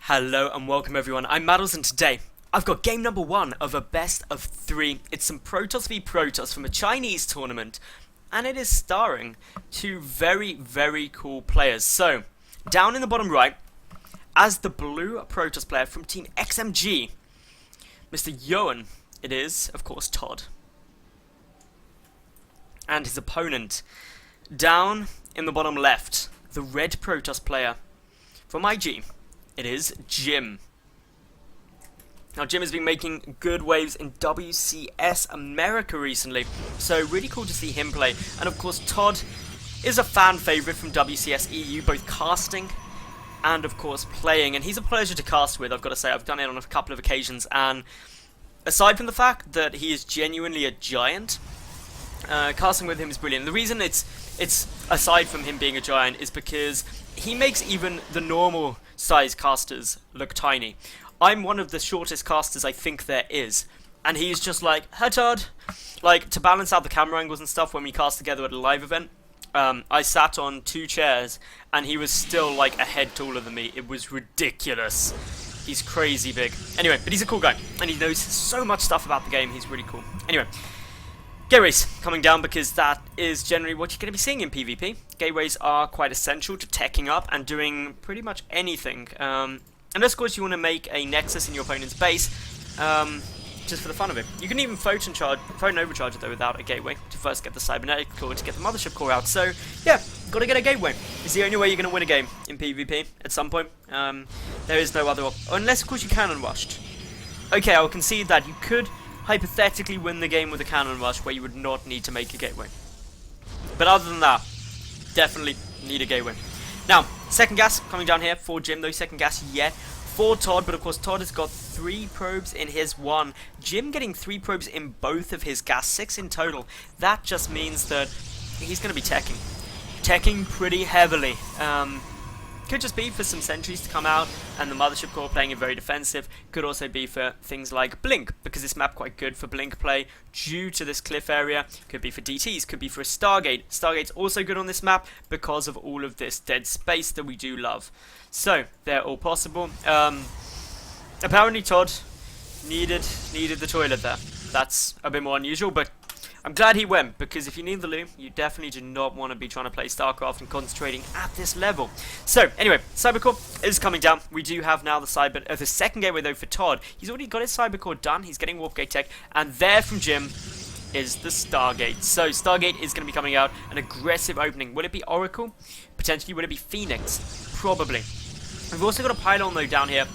Hello and welcome everyone, I'm Madals and today I've got game number 1 of a best of 3. It's some Protoss v Protoss from a Chinese tournament and it is starring two very cool players. So, down in the bottom right, as the blue Protoss player from Team XMG, Mr. Yoan, it is, of course, ToD. And his opponent, down in the bottom left, the red Protoss player from IG, it is Jim. Now Jim has been making good waves in WCS America recently, so really cool to see him play. And of course ToD is a fan favourite from WCS EU, both casting and of course playing, and he's a pleasure to cast with, I've got to say. I've done it on a couple of occasions, and aside from the fact that he is genuinely a giant, casting with him is brilliant. The reason it's aside from him being a giant is because he makes even the normal size casters look tiny. I'm one of the shortest casters I think there is, and he's just like, "Hey ToD," like, to balance out the camera angles and stuff when we cast together at a live event. I sat on 2 chairs and he was still like a head taller than me. It was ridiculous. He's crazy big. Anyway, but he's a cool guy and he knows so much stuff about the game. He's really cool. Anyway, gateways coming down, because that is generally what you're going to be seeing in PvP. Gateways are quite essential to teching up and doing pretty much anything. Unless, of course, you want to make a nexus in your opponent's base, just for the fun of it. You can even photon overcharge it, though, without a gateway, to first get the cybernetic core, to get the mothership core out. So, yeah, gotta get a gateway. It's the only way you're going to win a game in PvP at some point. There is no other unless, of course, you cannon rushed. Okay, I'll concede that you could hypothetically win the game with a cannon rush where you would not need to make a gateway. But other than that, definitely need a gateway. Now, second gas coming down here for Jim, though second gas yet for ToD, but of course ToD has got 3 probes in his one. Jim getting 3 probes in both of his gas, 6 in total. That just means that he's going to be teching pretty heavily. Could just be for some sentries to come out and the mothership core playing it very defensive. Could also be for things like blink, because this map quite good for blink play due to this cliff area. Could be for DTs, could be for a Stargate. Stargate's also good on this map because of all of this dead space that we do love. So they're all possible. Apparently ToD needed the toilet there. That's a bit more unusual, but I'm glad he went, because if you need the loot, you definitely do not want to be trying to play StarCraft and concentrating at this level. So, anyway, Cybercore is coming down. We do have now the second gateway, though, for ToD. He's already got his Cybercore done. He's getting Warp Gate tech, and there from Jim is the Stargate. So, Stargate is going to be coming out, an aggressive opening. Will it be Oracle? Potentially, will it be Phoenix? Probably. We've also got a pylon, though, down here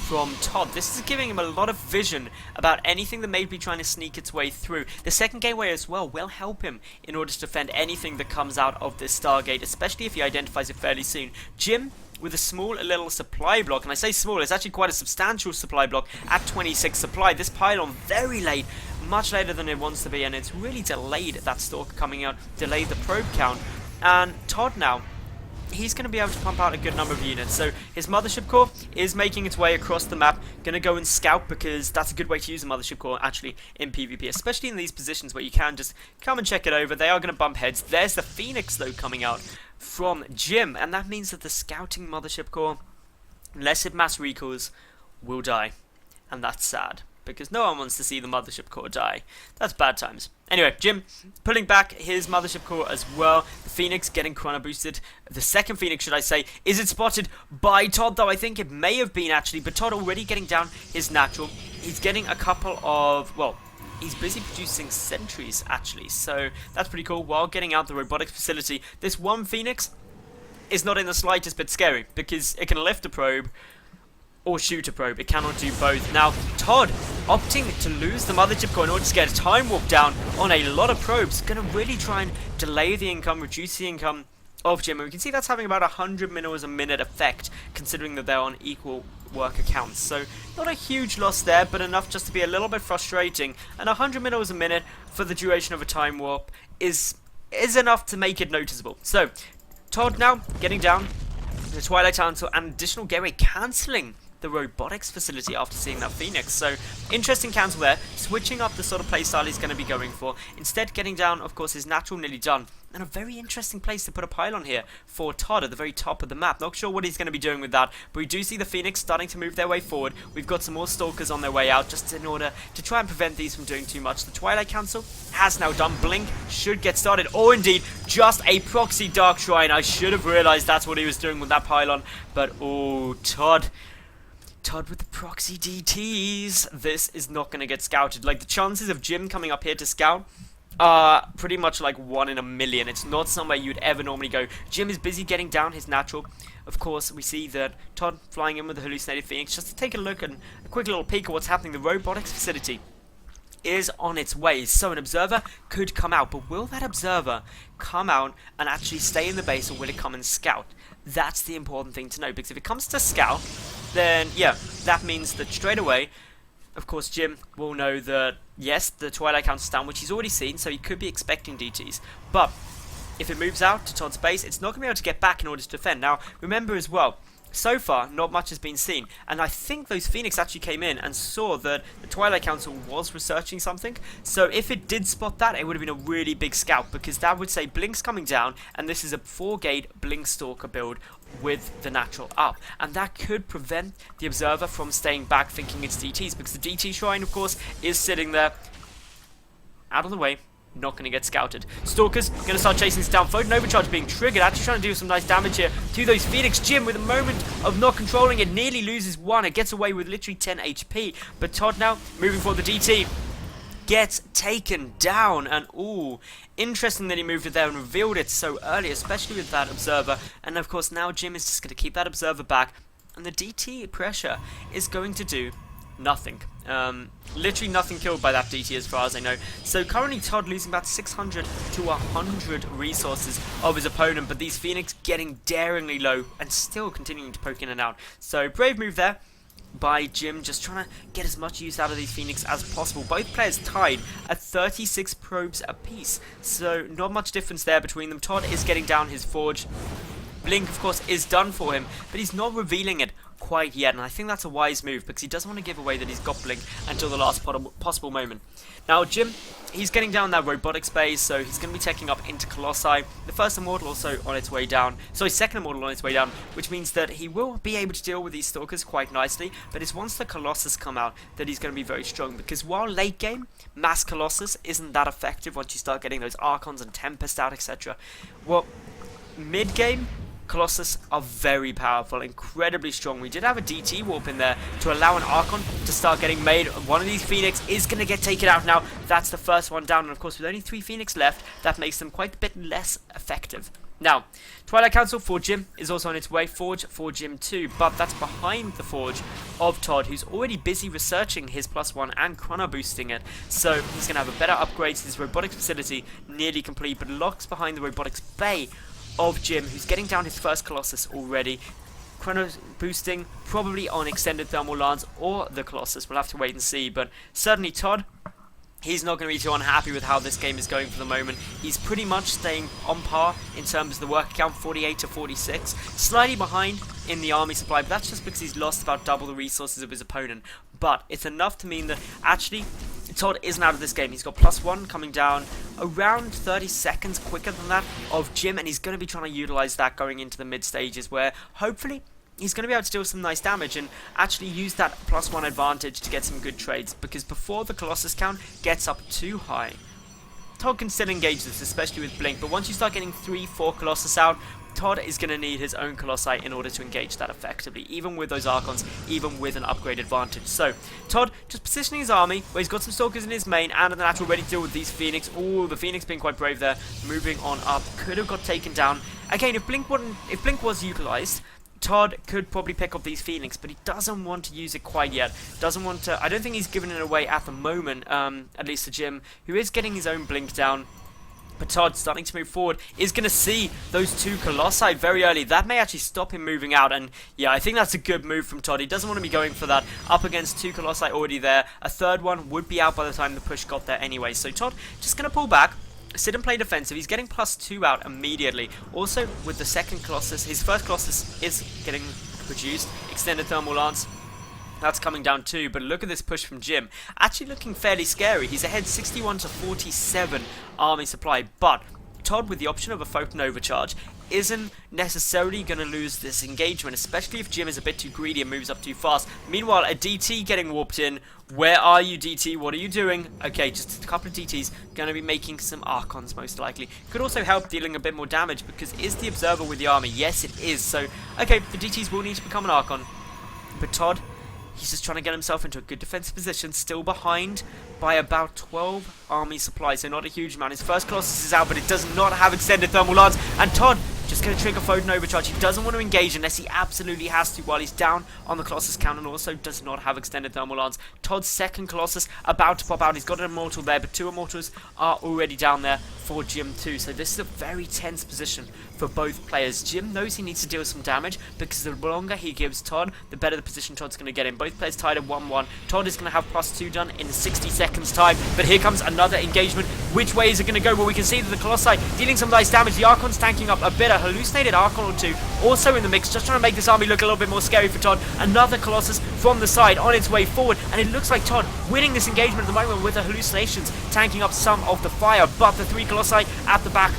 from ToD. This is giving him a lot of vision about anything that may be trying to sneak its way through. The second gateway as well will help him in order to defend anything that comes out of this Stargate, especially if he identifies it fairly soon. Jim with a small little supply block, and I say small, it's actually quite a substantial supply block at 26 supply. This pylon very late, much later than it wants to be, and it's really delayed that stalker coming out, delayed the probe count. And ToD now, he's going to be able to pump out a good number of units. So his mothership core is making its way across the map. Going to go and scout, because that's a good way to use a mothership core actually in PvP, especially in these positions where you can just come and check it over. They are going to bump heads. There's the Phoenix, though, coming out from Jim, and that means that the scouting mothership core, unless it mass recalls, will die. And that's sad, because no one wants to see the mothership core die. That's bad times. Anyway, Jim pulling back his mothership core as well. The Phoenix getting chrono boosted. The second Phoenix, should I say. Is it spotted by ToD, though? I think it may have been, actually. But ToD already getting down his natural. He's getting a couple of, well, he's busy producing sentries, actually. So that's pretty cool. While getting out the robotics facility, this one Phoenix is not in the slightest bit scary, because it can lift a probe or shoot a probe. It cannot do both. Now, ToD opting to lose the mothership core in order to get a time warp down on a lot of probes. Going to really try and delay the income, reduce the income of Jim. And we can see that's having about 100 minerals a minute effect, considering that they're on equal work accounts. So, not a huge loss there, but enough just to be a little bit frustrating. And 100 minerals a minute for the duration of a time warp is enough to make it noticeable. So, ToD now getting down the Twilight Council and additional gateway cancelling the robotics facility after seeing that Phoenix. So, interesting cancel there, switching up the sort of playstyle he's going to be going for. Instead, getting down, of course, his natural nearly done. And a very interesting place to put a pylon here for ToD at the very top of the map. Not sure what he's going to be doing with that, but we do see the Phoenix starting to move their way forward. We've got some more Stalkers on their way out, just in order to try and prevent these from doing too much. The Twilight Council has now done. Blink should get started, or indeed, just a proxy Dark Shrine. I should have realised that's what he was doing with that pylon, but oh, ToD with the proxy DTs. This is not going to get scouted. Like, the chances of Jim coming up here to scout pretty much like 1 in a million. It's not somewhere you'd ever normally go. Jim is busy getting down his natural. Of course, we see that ToD flying in with the hallucinated Phoenix. Just to take a look and a quick little peek at what's happening. The robotics facility is on its way, so an observer could come out, but will that observer come out and actually stay in the base, or will it come and scout? That's the important thing to know, because if it comes to scout, then yeah, that means that straight away, of course, Jim will know that, yes, the Twilight Council's down, which he's already seen, so he could be expecting DTs. But if it moves out to ToD's base, it's not going to be able to get back in order to defend. Now, remember as well, so far, not much has been seen, and I think those Phoenix actually came in and saw that the Twilight Council was researching something, so if it did spot that, it would have been a really big scout, because that would say Blink's coming down, and this is a 4-gate Blink Stalker build with the natural up, and that could prevent the observer from staying back thinking it's DTs, because the DT Shrine, of course, is sitting there, out of the way, not going to get scouted. Stalkers going to start chasing this down. Photon Overcharge being triggered, actually trying to do some nice damage here to those Phoenix. Jim, with a moment of not controlling it, nearly loses one. It gets away with literally 10 HP, but ToD now moving for the DT. Gets taken down, and ooh, interesting that he moved it there and revealed it so early, especially with that observer. And of course now Jim is just going to keep that observer back, and the DT pressure is going to do nothing. Literally nothing killed by that DT as far as I know. So currently ToD losing about 600 to 100 resources of his opponent, but these Phoenix getting daringly low and still continuing to poke in and out. So brave move there by Jim, just trying to get as much use out of these Phoenix as possible. Both players tied at 36 probes apiece, so not much difference there between them. ToD is getting down his Forge. Blink, of course, is done for him, but he's not revealing it quite yet, and I think that's a wise move, because he doesn't want to give away that he's got Blink until the last possible moment. Now, Jim, he's getting down that robotic space, so he's going to be taking up into Colossi. The first Immortal also on its way down, sorry, second Immortal on its way down, which means that he will be able to deal with these Stalkers quite nicely, but it's once the Colossus come out that he's going to be very strong, because while late game, Mass Colossus isn't that effective once you start getting those Archons and Tempest out, etc. Well, mid game, Colossus are very powerful, incredibly strong. We did have a DT warp in there to allow an Archon to start getting made. One of these Phoenix is going to get taken out now. That's the first one down, and of course with only 3 Phoenix left, that makes them quite a bit less effective. Now, Twilight Council for Jim is also on its way. Forge for Jim too, but that's behind the Forge of ToD, who's already busy researching his +1 and chrono boosting it. So he's going to have a better upgrade to his robotics facility, nearly complete, but locks behind the robotics bay of Jim, who's getting down his first Colossus already. Chrono boosting, probably on extended thermal lance or the Colossus. We'll have to wait and see, but certainly ToD, he's not going to be too unhappy with how this game is going for the moment. He's pretty much staying on par in terms of the worker count, 48 to 46. Slightly behind in the army supply, but that's just because he's lost about double the resources of his opponent. But it's enough to mean that actually ToD isn't out of this game. He's got +1 coming down around 30 seconds quicker than that of Jim, and he's going to be trying to utilize that going into the mid stages, where hopefully he's going to be able to deal some nice damage and actually use that +1 advantage to get some good trades, because before the Colossus count gets up too high, ToD can still engage this, especially with Blink, but once you start getting 3-4 Colossus out, ToD is going to need his own Colossi in order to engage that effectively, even with those Archons, even with an upgrade advantage. So, ToD just positioning his army, where he's got some Stalkers in his main, and an natural ready to deal with these Phoenix. Ooh, the Phoenix being quite brave there, moving on up, could have got taken down. Again, if Blink was utilized, ToD could probably pick up these Phoenix, but he doesn't want to use it quite yet. Doesn't want to. I don't think he's giving it away at the moment, at least to Jim, who is getting his own Blink down. But ToD, starting to move forward, is going to see those 2 Colossi very early. That may actually stop him moving out, and yeah, I think that's a good move from ToD. He doesn't want to be going for that up against 2 Colossi already there. A third one would be out by the time the push got there anyway. So ToD just going to pull back, sit and play defensive. He's getting +2 out immediately. Also, with the second Colossus, his first Colossus is getting produced. Extended thermal lance. That's coming down too, but look at this push from Jim. Actually looking fairly scary. He's ahead 61 to 47 army supply, but ToD with the option of a photon overcharge isn't necessarily going to lose this engagement, especially if Jim is a bit too greedy and moves up too fast. Meanwhile, a DT getting warped in. Where are you, DT? What are you doing? Okay, just a couple of DTs. Going to be making some Archons, most likely. Could also help dealing a bit more damage, because is the Observer with the army? Yes, it is. So, okay, the DTs will need to become an Archon. But ToD, he's just trying to get himself into a good defensive position, still behind by about 12 army supplies, so not a huge amount. His first Colossus is out, but it does not have extended thermal lance, and ToD just going to trigger Photon Overcharge. He doesn't want to engage unless he absolutely has to while he's down on the Colossus count, and also does not have extended thermal lance. ToD's second Colossus about to pop out. He's got an Immortal there, but 2 Immortals are already down there for Jim too, so this is a very tense position for both players. Jim knows he needs to deal some damage, because the longer he gives ToD, the better the position ToD's going to get in. Both players tied at 1-1. ToD is going to have +2 done in 60 seconds time, but here comes another engagement. Which way is it going to go? Well, we can see that the Colossi dealing some nice damage. The Archon's tanking up a bit. A hallucinated Archon or two also in the mix, just trying to make this army look a little bit more scary for ToD. Another Colossus from the side on its way forward, and it looks like ToD winning this engagement at the moment with the hallucinations tanking up some of the fire, but the 3 Colossi at the back,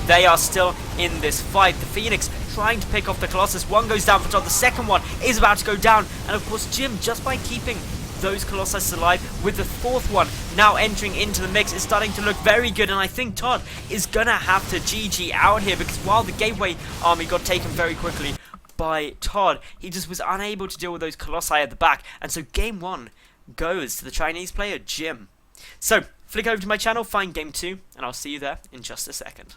they are still in this fight. The Phoenix trying to pick off the Colossus. One goes down for ToD. The second one is about to go down. And of course, Jim, just by keeping those Colossus alive, with the 4th one now entering into the mix, is starting to look very good. And I think ToD is going to have to GG out here, because while the Gateway army got taken very quickly by ToD, he just was unable to deal with those Colossi at the back. And so game 1 goes to the Chinese player, Jim. So, flick over to my channel, find game 2, and I'll see you there in just a second.